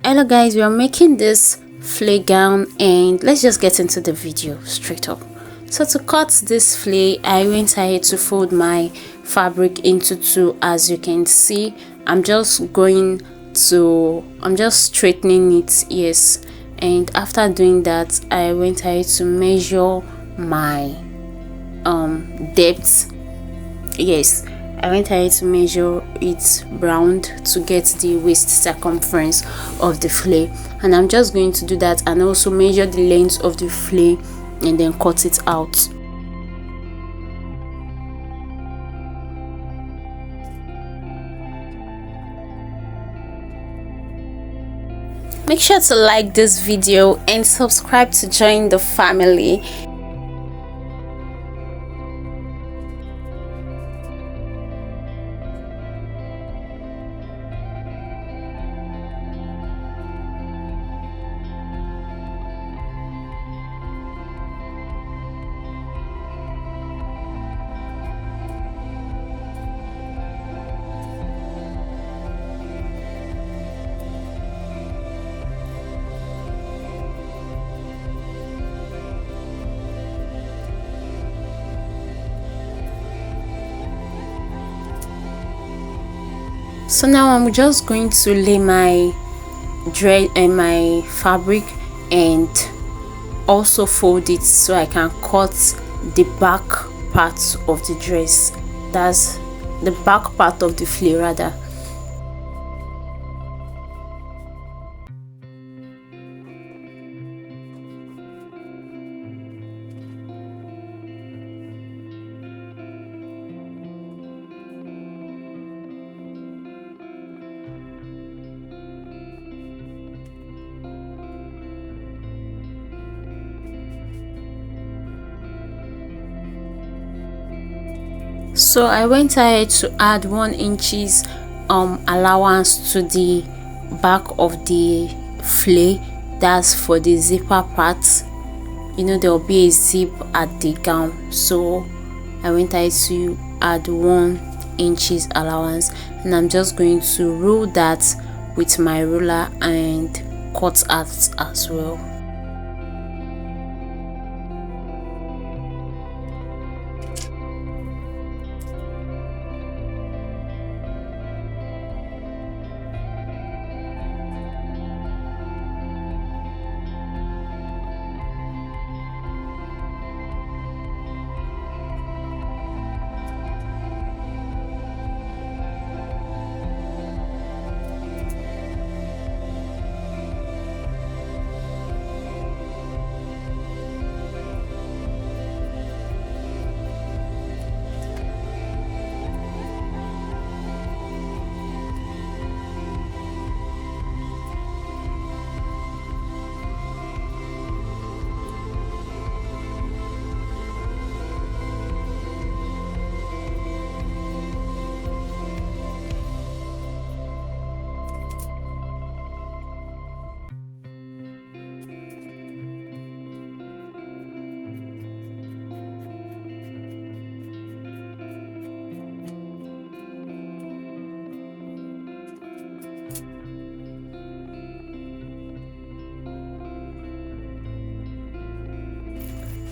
Hello guys, we are making this flay gown and let's just get into the video straight up. So to cut this flay, I went ahead to fold my fabric into two. As you can see, I'm just straightening it, yes. And after doing that, I went ahead to measure my depth. Yes, I went ahead to measure it round to get the waist circumference of the flay, and I'm just going to do that and also measure the length of the flay and then cut it out. Make sure to like this video and subscribe to join the family. So now I'm just going to lay my dress and my fabric and also fold it so I can cut the back part of the dress. That's the back part of the flay rather. So I went ahead to add 1 inches allowance to the back of the flay. That's for the zipper part. You know, there will be a zip at the gown, so I went ahead to add 1 inches allowance, and I'm just going to rule that with my ruler and cut out as well.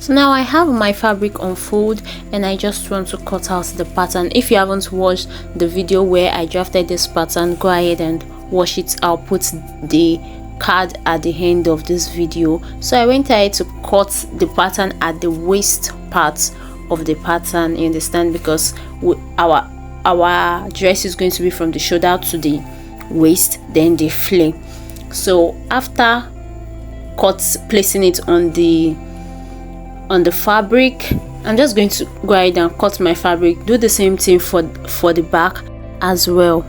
So now I have my fabric on fold and I just want to cut out the pattern. If you haven't watched the video where I drafted this pattern, go ahead and watch it. I'll put the card at the end of this video. So I went ahead to cut the pattern at the waist part of the pattern, you understand, because our dress is going to be from the shoulder to the waist, then the flay. So after placing it on the fabric, I'm just going to go ahead and cut my fabric. Do the same thing for the back as well.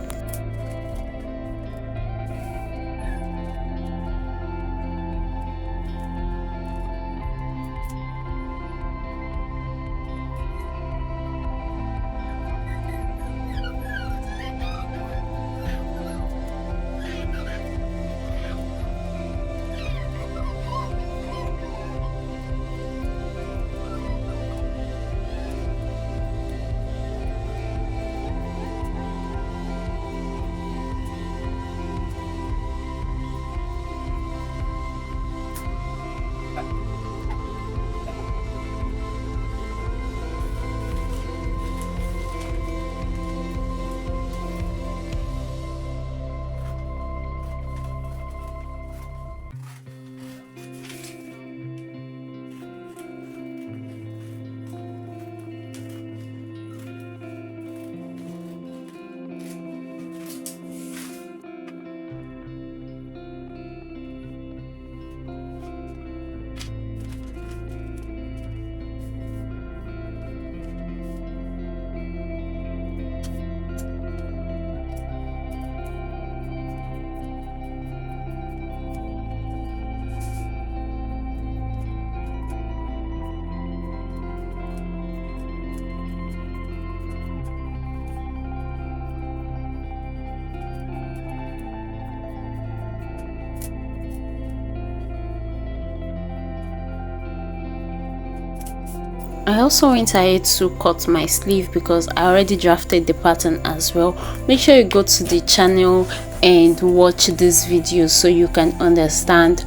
I also went ahead to cut my sleeve because I already drafted the pattern as well. Make sure you go to the channel and watch this video so you can understand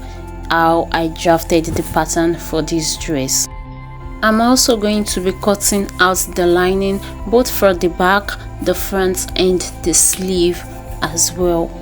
how I drafted the pattern for this dress. I'm also going to be cutting out the lining both for the back, the front and the sleeve as well.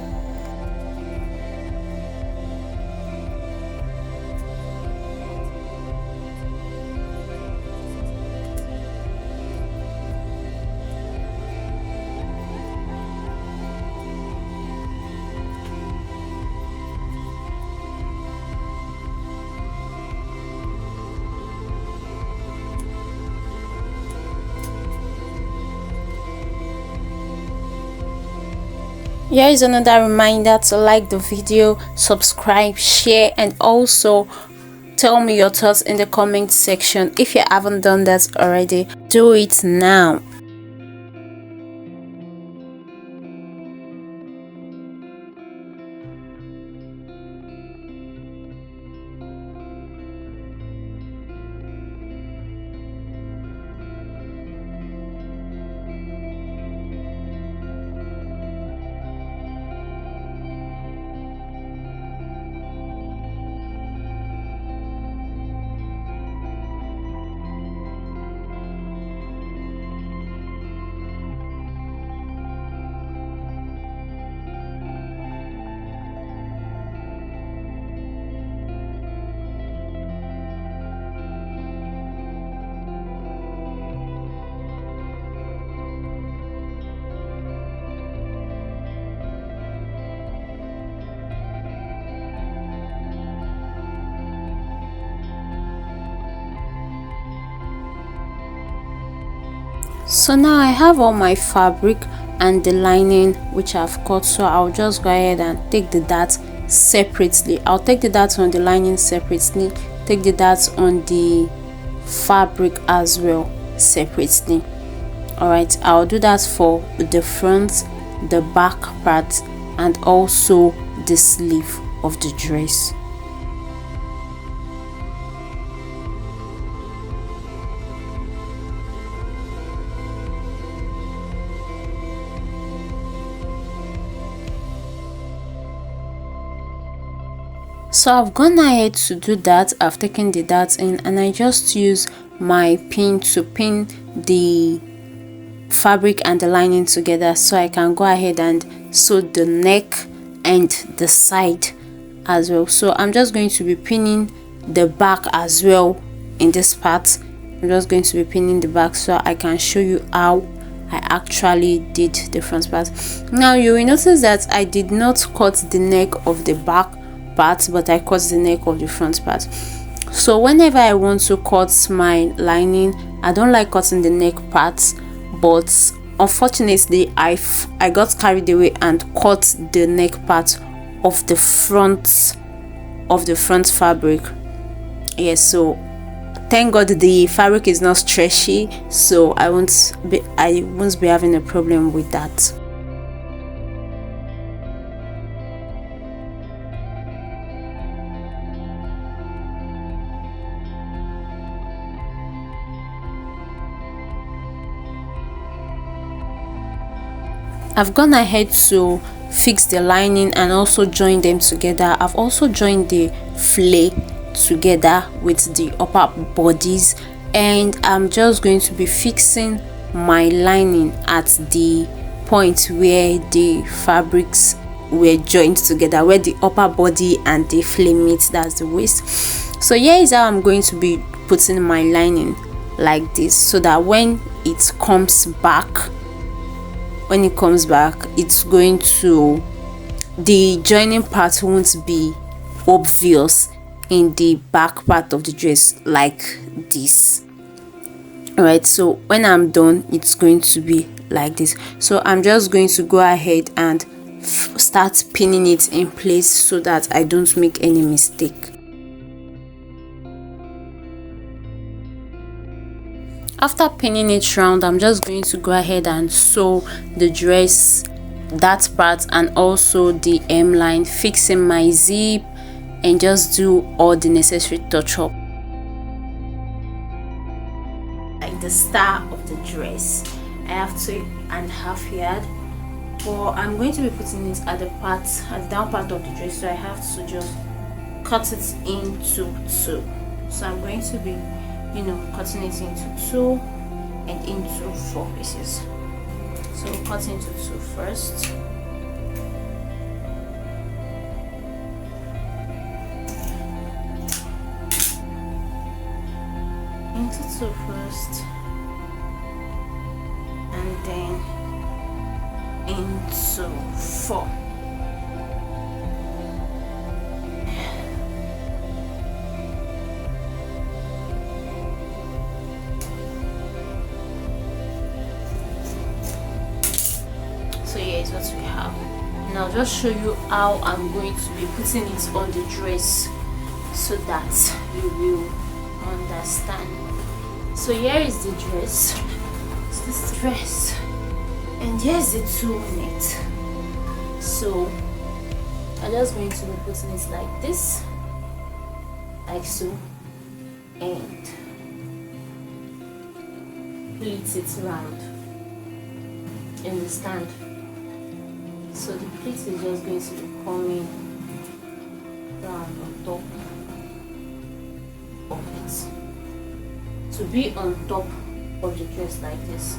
Here is another reminder to like the video, subscribe, share, and also tell me your thoughts in the comment section. If you haven't done that already, do it now. So now I have all my fabric and the lining which I've cut, so I'll just go ahead and take the darts separately. I'll take the darts on the lining separately, take the darts on the fabric as well separately. Alright, I'll do that for the front, the back part, and also the sleeve of the dress. So I've gone ahead to do that. I've taken the darts in and I just use my pin to pin the fabric and the lining together so I can go ahead and sew the neck and the side as well. So I'm just going to be pinning the back as well in this part. I'm just going to be pinning the back so I can show you how I actually did the front part. Now you will notice that I did not cut the neck of the back part, but I cut the neck of the front part. So whenever I want to cut my lining, I don't like cutting the neck part, but unfortunately I got carried away and cut the neck part of the front fabric. Yes, so thank God the fabric is not stretchy, so I won't be having a problem with that. I've gone ahead to fix the lining and also join them together. I've also joined the flare together with the upper bodies, and I'm just going to be fixing my lining at the point where the fabrics were joined together, where the upper body and the flare meet, that's the waist. So here is how I'm going to be putting my lining, like this, so that when it comes back, it's going to, the joining part won't be obvious in the back part of the dress like this. Alright, so when I'm done, it's going to be like this. So I'm just going to go ahead and start pinning it in place so that I don't make any mistake. After pinning it round, I'm just going to go ahead and sew the dress, that part, and also the hemline, fixing my zip and just do all the necessary touch up. the star of the dress. I have 2.5 yard, but I'm going to be putting it at the down part of the dress, so I have to just cut it into 2. So I'm going to be cutting it into 2 and into 4 pieces. So cut into 2 first. Into 2 first, and then into 4. So here is what we have, and I'll just show you how I'm going to be putting it on the dress so that you will understand. So here is the dress. It's this dress, and here's the tulle in it. So I'm just going to be putting it like this, like so, and pleat it round. Understand? So the pleat is just going to be coming round on top of it, to be on top of the dress like this.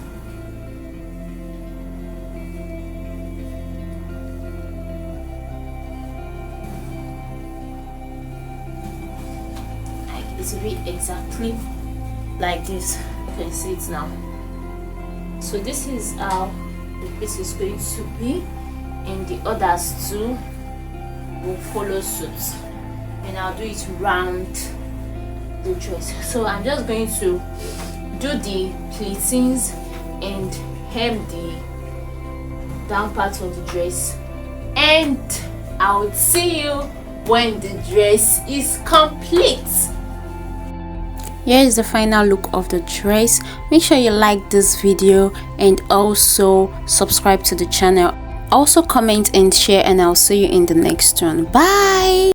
Like it will be exactly like this. You can see it now. So this is how the piece is going to be, and the others too will follow suit, and I'll do it round the dress. So I'm just going to do the pleatings and hem the down part of the dress, and I will see you when the dress is complete. Here is the final look of the dress. Make sure you like this video and also subscribe to the channel. Also comment and share, and I'll see you in the next one. Bye.